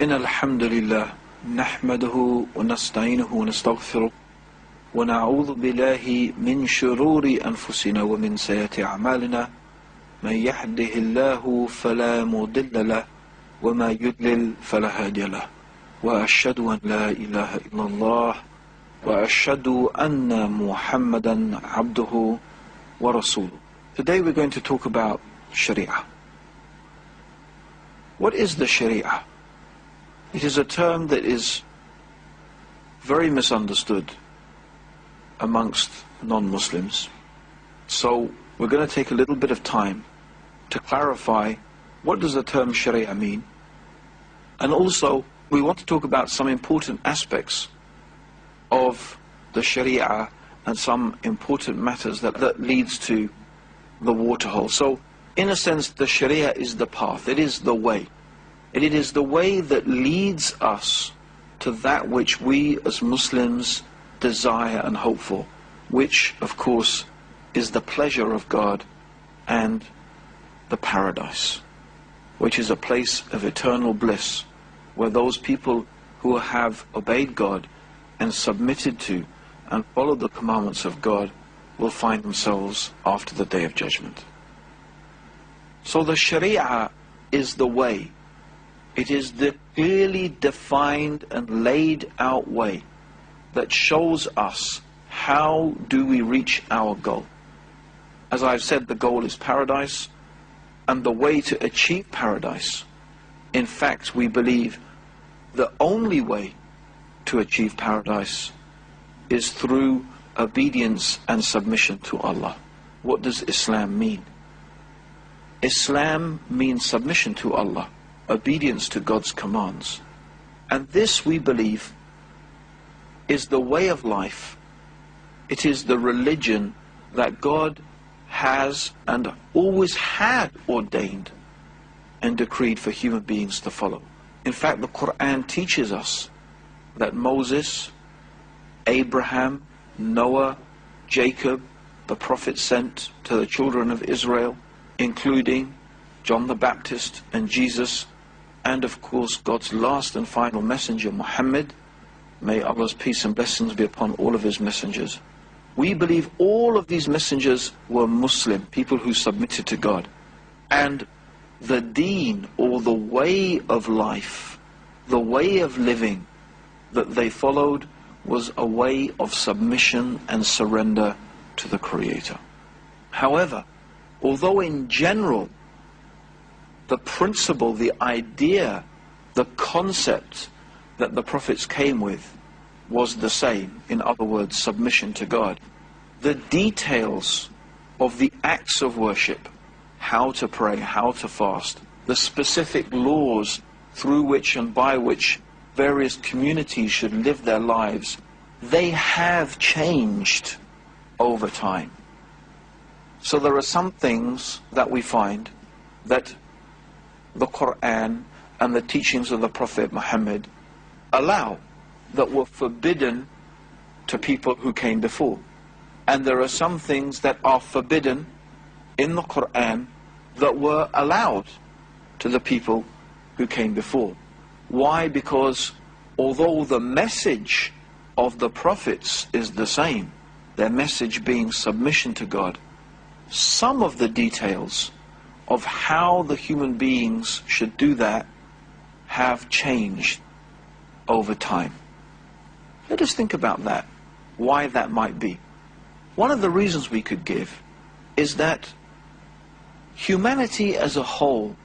إن الحمد لله نحمده ونستعينه ونستغفره ونعوذ بالله من شرور أنفسنا ومن سيئات أعمالنا من يهده الله فلا مضل له وما يضلل فلا هادي له وأشهد أن لا إله إلا الله وأشهد أن محمدا عبده ورسوله. Today we're going to talk about Sharia. What is the Sharia? It is a term that is very misunderstood amongst non-Muslims. So we're going to take a little bit of time to clarify what does the term Sharia mean. And also we want to talk about some important aspects of the Sharia and some important matters that leads to the waterhole. So in a sense, the Sharia is the path, it is the way. It is the way that leads us to that which we as Muslims desire and hope for, which of course is the pleasure of God and the paradise, which is a place of eternal bliss, where those people who have obeyed God and submitted to and followed the commandments of God will find themselves after the Day of Judgment. So the Sharia is the way. It is the clearly defined and laid out way that shows us how do we reach our goal. As I've said, the goal is paradise, and the way to achieve paradise, in fact, we believe the only way to achieve paradise is through obedience and submission to Allah. What does Islam mean? Islam means submission to Allah, obedience to God's commands. And this, we believe, is the way of life. It is the religion that God has and always had ordained and decreed for human beings to follow. In fact, the Quran teaches us that Moses, Abraham, Noah, Jacob, the prophets sent to the children of Israel, including John the Baptist and Jesus, and of course God's last and final messenger, Muhammad. May Allah's peace and blessings be upon all of his messengers. We believe all of these messengers were Muslim, people who submitted to God. And the deen, or the way of life, the way of living that they followed was a way of submission and surrender to the Creator. However, although in general the principle, the idea, the concept that the prophets came with was the same, in other words, submission to God, the details of the acts of worship, how to pray, how to fast, the specific laws through which and by which various communities should live their lives, they have changed over time. So there are some things that we find that the Quran and the teachings of the Prophet Muhammad allow, that were forbidden to people who came before. And there are some things that are forbidden in the Quran that were allowed to the people who came before. Why? Because although the message of the prophets is the same, their message being submission to God, some of the details of how the human beings should do that have changed over time. Let us think about that, why that might be. One of the reasons we could give is that humanity as a whole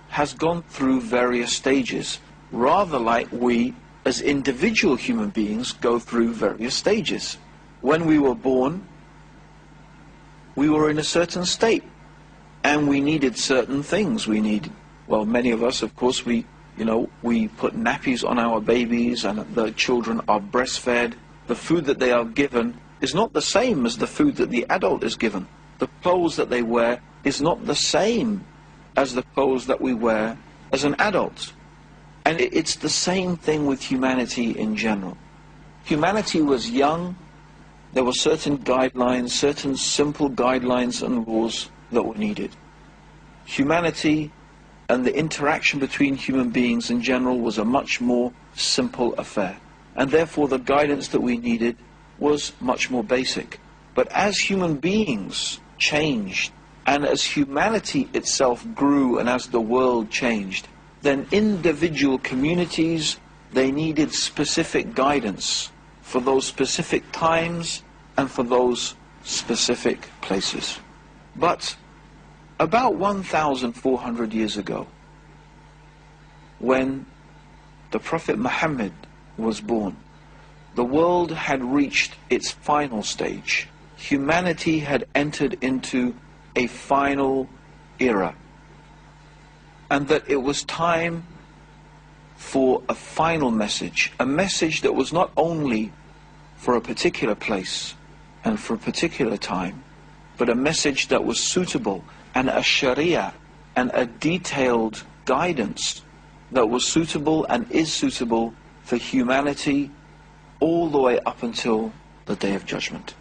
has gone through various stages, rather like we as individual human beings go through various stages. When we were born, we were in a certain state, and we needed certain things. Well, many of us, of course, we put nappies on our babies, and the children are breastfed. The food that they are given is not the same as the food that the adult is given. The clothes that they wear is not the same as the clothes that we wear as an adult. And it's the same thing with humanity in general. Humanity was young. There were certain guidelines, certain simple guidelines and laws that were needed. Humanity and the interaction between human beings in general was a much more simple affair. And therefore the guidance that we needed was much more basic. But as human beings changed, and as humanity itself grew, and as the world changed, then individual communities, they needed specific guidance for those specific times and for those specific places. But about 1,400 years ago, when the Prophet Muhammad was born, the world had reached its final stage. Humanity had entered into a final era, and that it was time for a final message, a message that was not only for a particular place and for a particular time, but a message that was suitable, and a sharia and a detailed guidance that was suitable and is suitable for humanity all the way up until the Day of Judgment.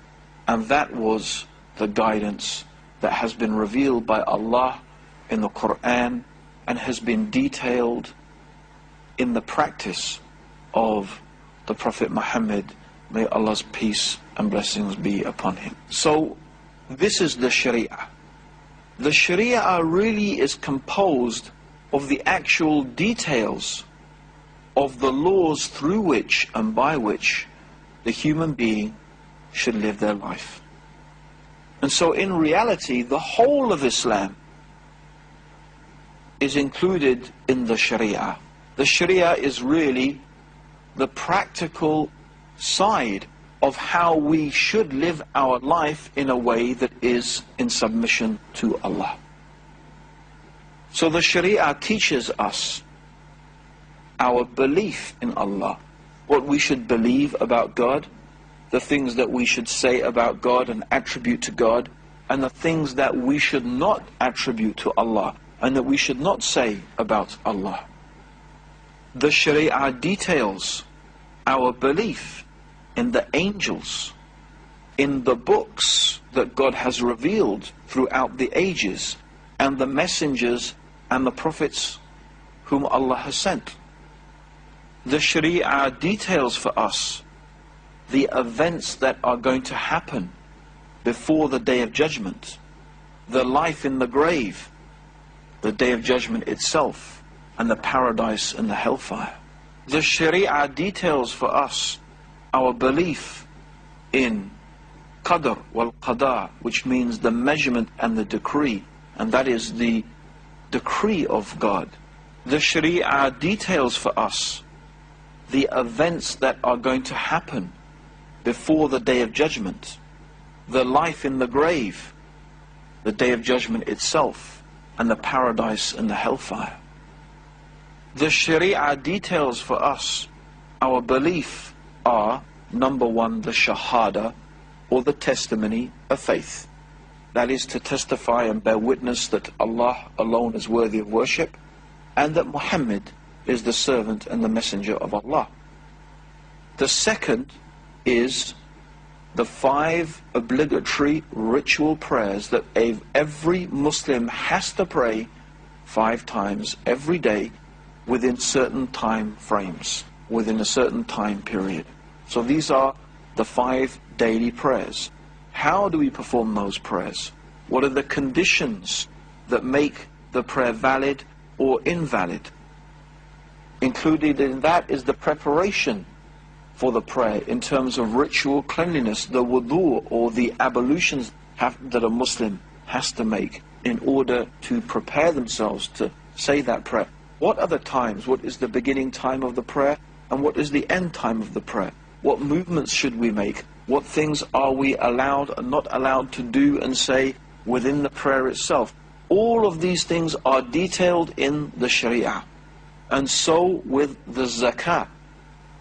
And that was the guidance that has been revealed by Allah in the Quran and has been detailed in the practice of the Prophet Muhammad, may Allah's peace and blessings be upon him. So this is the Sharia. The Sharia really is composed of the actual details of the laws through which and by which the human being should live their life. And so in reality, the whole of Islam is included in the Sharia. The Sharia is really the practical side of how we should live our life in a way that is in submission to Allah. So the Sharia teaches us our belief in Allah, what we should believe about God, the things that we should say about God and attribute to God, and the things that we should not attribute to Allah and that we should not say about Allah. The Sharia details our belief in the angels, in the books that God has revealed throughout the ages, and the messengers and the prophets whom Allah has sent. The Sharia details for us the events that are going to happen before the Day of Judgment, the life in the grave, the Day of Judgment itself, and the paradise and the hellfire. The Sharia details for us our belief in Qadr wal Qada, which means the measurement and the decree, and that is the decree of God. The Sharia details for us the events that are going to happen before the Day of Judgment, the life in the grave, the Day of Judgment itself, and the paradise and the hellfire. The Sharia details for us our belief are, number one, the Shahada, or the testimony of faith. That is to testify and bear witness that Allah alone is worthy of worship, and that Muhammad is the servant and the messenger of Allah. The second is the 5 obligatory ritual prayers that every Muslim has to pray 5 times every day within certain time frames, within a certain time period. So these are the 5 daily prayers. How do we perform those prayers? What are the conditions that make the prayer valid or invalid? Included in that is the preparation for the prayer in terms of ritual cleanliness, the wudu or the ablutions that a Muslim has to make in order to prepare themselves to say that prayer. What are the times? What is the beginning time of the prayer? And what is the end time of the prayer? What movements should we make? What things are we allowed and not allowed to do and say within the prayer itself? All of these things are detailed in the Sharia. And so with the zakah,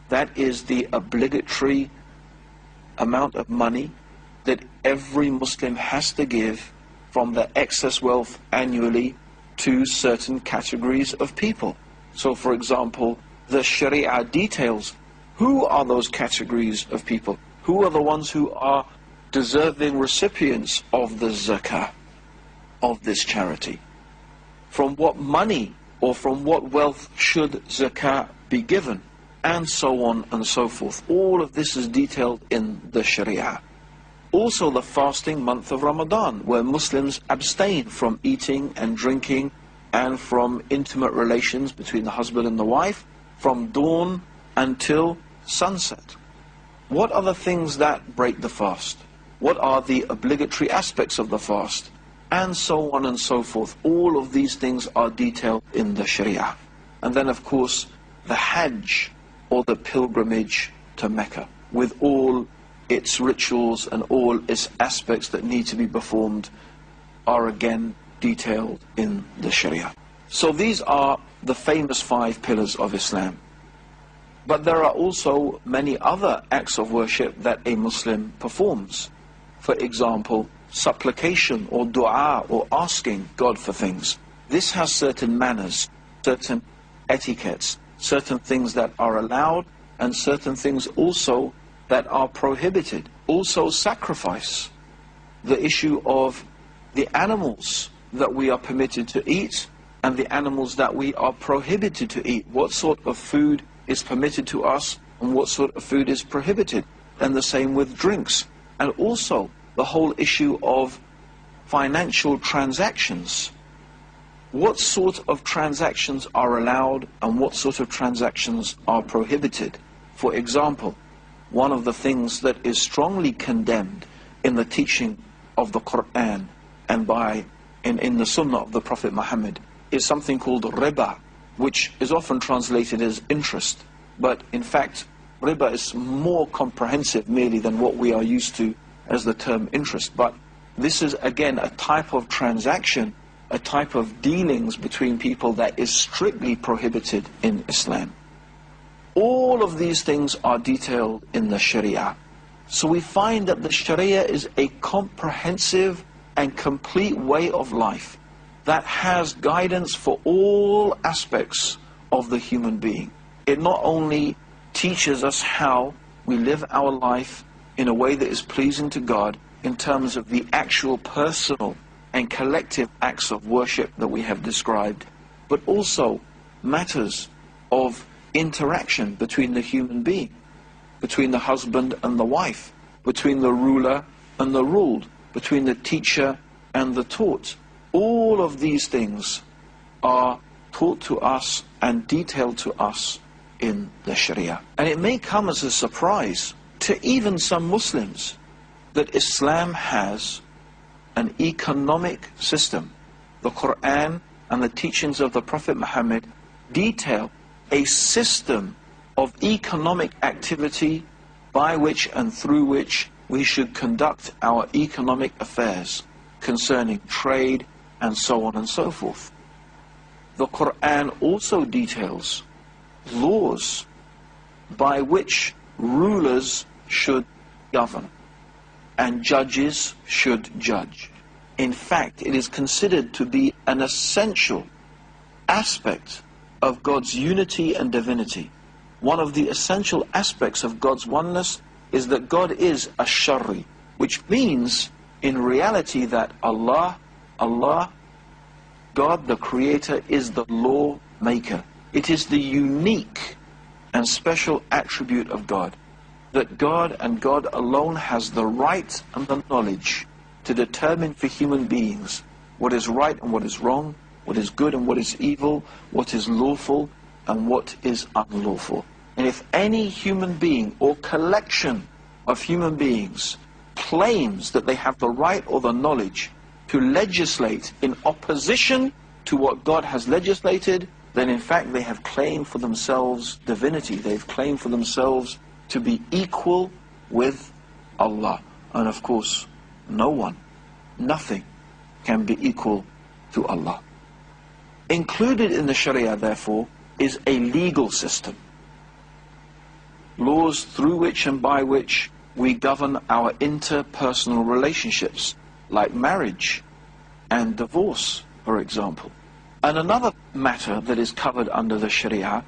that is the obligatory amount of money that every Muslim has to give from the excess wealth annually to certain categories of people. So for example, the Sharia details who are those categories of people, who are the ones who are deserving recipients of the zakah, of this charity. from what money or from what wealth should zakah be given, and so on and so forth. All of this is detailed in the Sharia. Also the fasting month of Ramadan, where Muslims abstain from eating and drinking and from intimate relations between the husband and the wife from dawn until sunset. What are the things that break the fast? What are the obligatory aspects of the fast? And so on and so forth. All of these things are detailed in the Sharia. And then of course the Hajj, or the pilgrimage to Mecca, with all its rituals and all its aspects that need to be performed, are again detailed in the Sharia. So these are the famous 5 pillars of Islam. But there are also many other acts of worship that a Muslim performs. For example, supplication or dua, or asking God for things. This has certain manners, certain etiquettes, certain things that are allowed and certain things also that are prohibited. Also sacrifice. The issue of the animals that we are permitted to eat and the animals that we are prohibited to eat. What sort of food is permitted to us and what sort of food is prohibited. And the same with drinks. And also the whole issue of financial transactions. What sort of transactions are allowed and what sort of transactions are prohibited? For example, one of the things that is strongly condemned in the teaching of the Quran and in the Sunnah of the Prophet Muhammad is something called riba, which is often translated as interest. But in fact, riba is more comprehensive merely than what we are used to as the term interest. But this is again a type of transaction, a type of dealings between people that is strictly prohibited in Islam. All of these things are detailed in the Sharia. So we find that the Sharia is a comprehensive and complete way of life that has guidance for all aspects of the human being. It not only teaches us how we live our life in a way that is pleasing to God in terms of the actual personal and collective acts of worship that we have described, but also matters of interaction between the human being, between the husband and the wife, between the ruler and the ruled, between the teacher and the taught. All of these things are taught to us and detailed to us in the Sharia. And it may come as a surprise to even some Muslims that Islam has an economic system. The Quran and the teachings of the Prophet Muhammad detail a system of economic activity by which and through which we should conduct our economic affairs concerning trade and so on and so forth. The Quran also details laws by which rulers should govern and judges should judge. In fact, it is considered to be an essential aspect of God's unity and divinity. One of the essential aspects of God's oneness is that God is ash-shari, which means in reality that Allah, God the Creator, is the law maker. It is the unique and special attribute of God, that God and God alone has the right and the knowledge to determine for human beings what is right and what is wrong, what is good and what is evil, what is lawful and what is unlawful. And if any human being or collection of human beings claims that they have the right or the knowledge to legislate in opposition to what God has legislated, then in fact they have claimed for themselves divinity. They've claimed for themselves to be equal with Allah. And of course, no one, nothing can be equal to Allah. Included in the Sharia, therefore, is a legal system. Laws through which and by which we govern our interpersonal relationships, like marriage and divorce, for example. And another matter that is covered under the Sharia,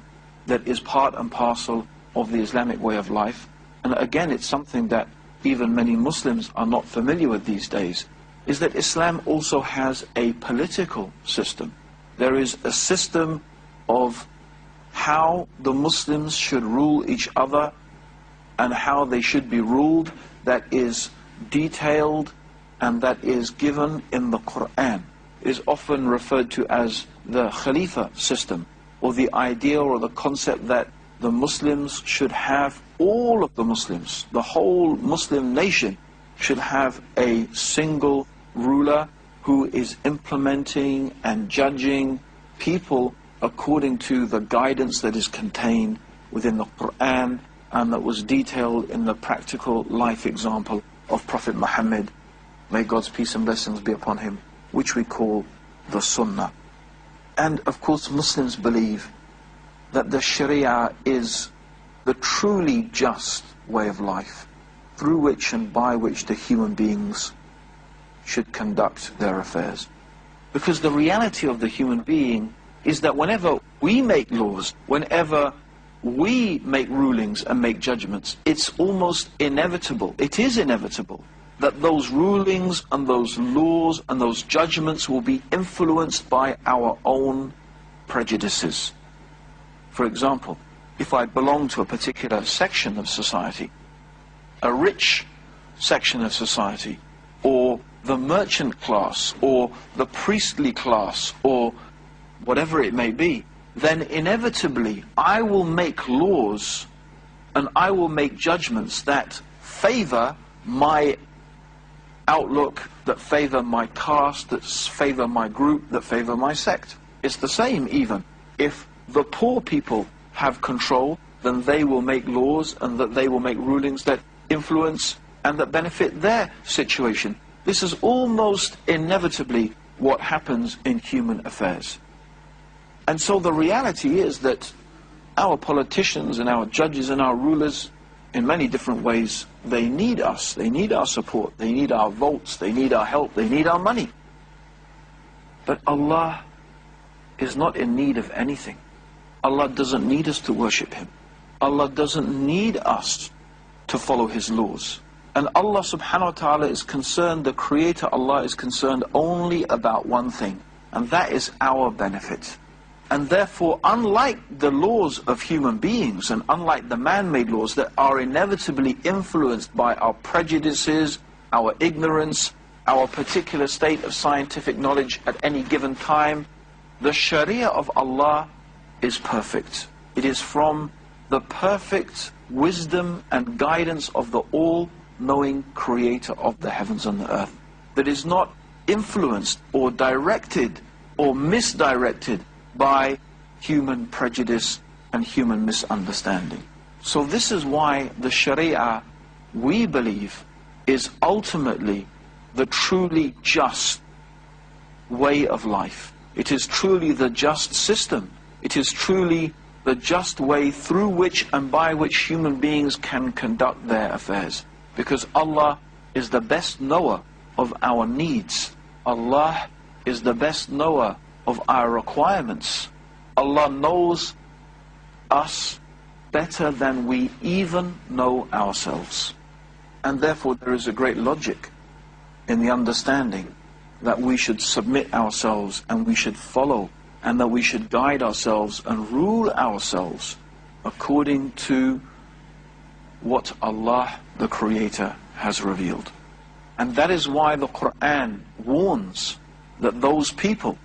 that is part and parcel of the Islamic way of life, and again it's something that even many Muslims are not familiar with these days, is that Islam also has a political system. There is a system of how the Muslims should rule each other and how they should be ruled that is detailed and that is given in the Quran. It is often referred to as the Khalifa system, or the idea or the concept that the Muslims should have, all of the Muslims, the whole Muslim nation should have a single ruler who is implementing and judging people according to the guidance that is contained within the Quran and that was detailed in the practical life example of Prophet Muhammad, may God's peace and blessings be upon him, which we call the Sunnah. And of course Muslims believe that the Sharia is the truly just way of life through which and by which the human beings should conduct their affairs. Because the reality of the human being is that whenever we make laws, whenever we make rulings and make judgments, it's almost inevitable, it is inevitable, that those rulings and those laws and those judgments will be influenced by our own prejudices. For example, if I belong to a particular section of society, a rich section of society, or the merchant class, or the priestly class, or whatever it may be, then inevitably I will make laws and I will make judgments that favor my outlook, that favor my caste, that favor my group, that favor my sect. It's the same even. If the poor people have control, then they will make laws and that they will make rulings that influence and that benefit their situation. This is almost inevitably what happens in human affairs. And so the reality is that our politicians and our judges and our rulers, in many different ways, they need us. They need our support. They need our votes. They need our help. They need our money. But Allah is not in need of anything. Allah doesn't need us to worship Him. Allah doesn't need us to follow His laws. And Allah subhanahu wa ta'ala is concerned, the Creator Allah is concerned only about one thing, and that is our benefit. And therefore, unlike the laws of human beings and unlike the man-made laws that are inevitably influenced by our prejudices, our ignorance, our particular state of scientific knowledge at any given time, the Sharia of Allah is perfect. It is from the perfect wisdom and guidance of the all-knowing Creator of the heavens and the earth, that is not influenced or directed or misdirected by human prejudice and human misunderstanding. So this is why the Sharia, we believe, is ultimately the truly just way of life. It is truly the just system. It is truly the just way through which and by which human beings can conduct their affairs. Because Allah is the best knower of our needs. Allah is the best knower of our requirements. Allah knows us better than we even know ourselves. And therefore there is a great logic in the understanding that we should submit ourselves and we should follow and that we should guide ourselves and rule ourselves according to what Allah the Creator has revealed. And that is why the Quran warns that those people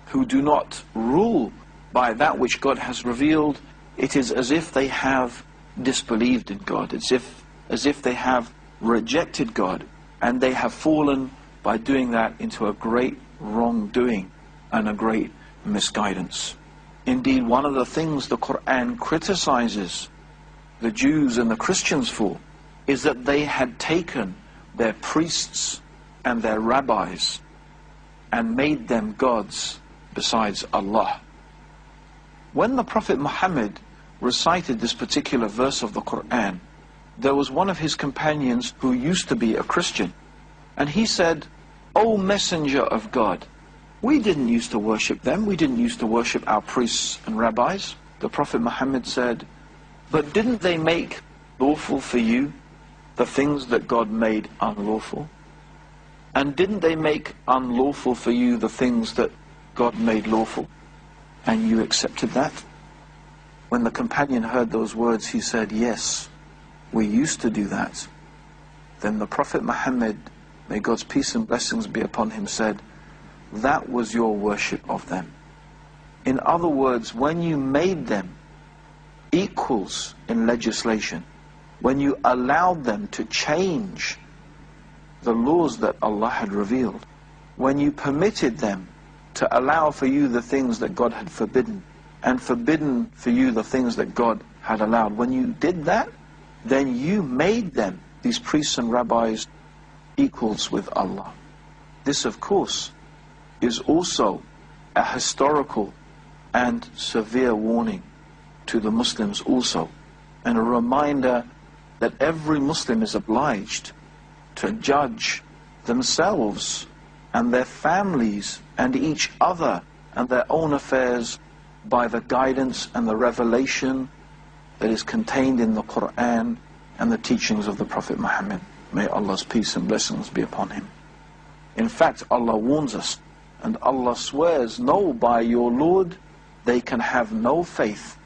who do not rule by that which God has revealed, it is as if they have disbelieved in God. It's as if they have rejected God, and they have fallen by doing that into a great wrongdoing and a great misguidance. Indeed, one of the things the Quran criticizes the Jews and the Christians for is that they had taken their priests and their rabbis and made them gods besides Allah. When the Prophet Muhammad recited this particular verse of the Quran, there was one of his companions who used to be a Christian, and he said, "O Messenger of God, we didn't used to worship them, we didn't used to worship our priests and rabbis." The Prophet Muhammad said, "But didn't they make lawful for you the things that God made unlawful? And didn't they make unlawful for you the things that God made lawful?" And you accepted that? When the companion heard those words, he said, yes, we used to do that. Then the Prophet Muhammad, may God's peace and blessings be upon him, said, that was your worship of them. In other words, when you made them equals in legislation, when you allowed them to change the laws that Allah had revealed, when you permitted them to allow for you the things that God had forbidden, and forbidden for you the things that God had allowed, when you did that, then you made them, these priests and rabbis, equals with Allah. This, of course, is also a historical and severe warning to the Muslims also, and a reminder that every Muslim is obliged to judge themselves and their families and each other and their own affairs by the guidance and the revelation that is contained in the Quran and the teachings of the Prophet Muhammad. May Allah's peace and blessings be upon him. In fact, Allah warns us, and Allah swears, no, by your Lord, they can have no faith.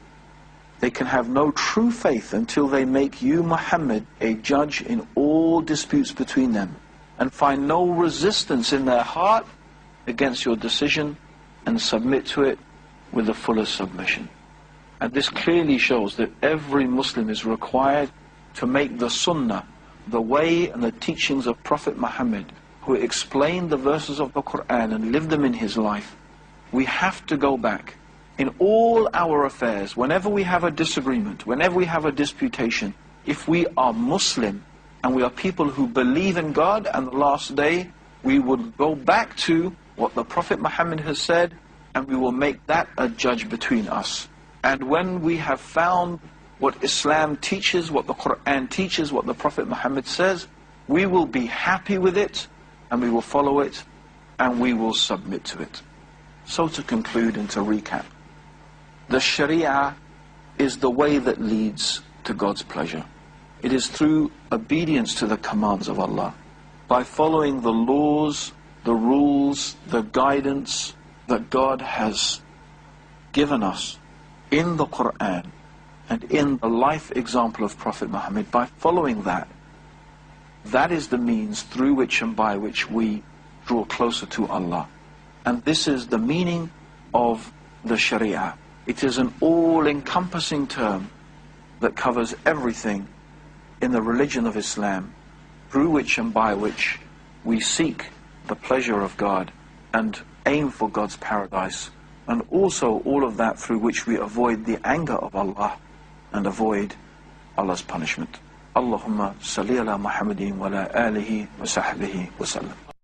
They can have no true faith until they make you, Muhammad, a judge in all disputes between them, and find no resistance in their heart against your decision, and submit to it with the fullest submission. And this clearly shows that every Muslim is required to make the Sunnah, the way and the teachings of Prophet Muhammad, who explained the verses of the Quran and lived them in his life. We have to go back in all our affairs, whenever we have a disagreement, whenever we have a disputation. If we are Muslim and we are people who believe in God and the last day, we would go back to what the Prophet Muhammad has said, and we will make that a judge between us. And when we have found what Islam teaches, what the Quran teaches, what the Prophet Muhammad says, we will be happy with it, and we will follow it, and we will submit to it. So to conclude and to recap, the Sharia is the way that leads to God's pleasure. It is through obedience to the commands of Allah, by following the laws, the rules, the guidance that God has given us in the Quran and in the life example of Prophet Muhammad. By following that, that is the means through which and by which we draw closer to Allah. And this is the meaning of the Sharia. It is an all-encompassing term that covers everything in the religion of Islam, through which and by which we seek the pleasure of God and aim for God's paradise, and also all of that through which we avoid the anger of Allah and avoid Allah's punishment. Allahumma salli ala Muhammadin wa ala alihi wa sahbihi wa sallam.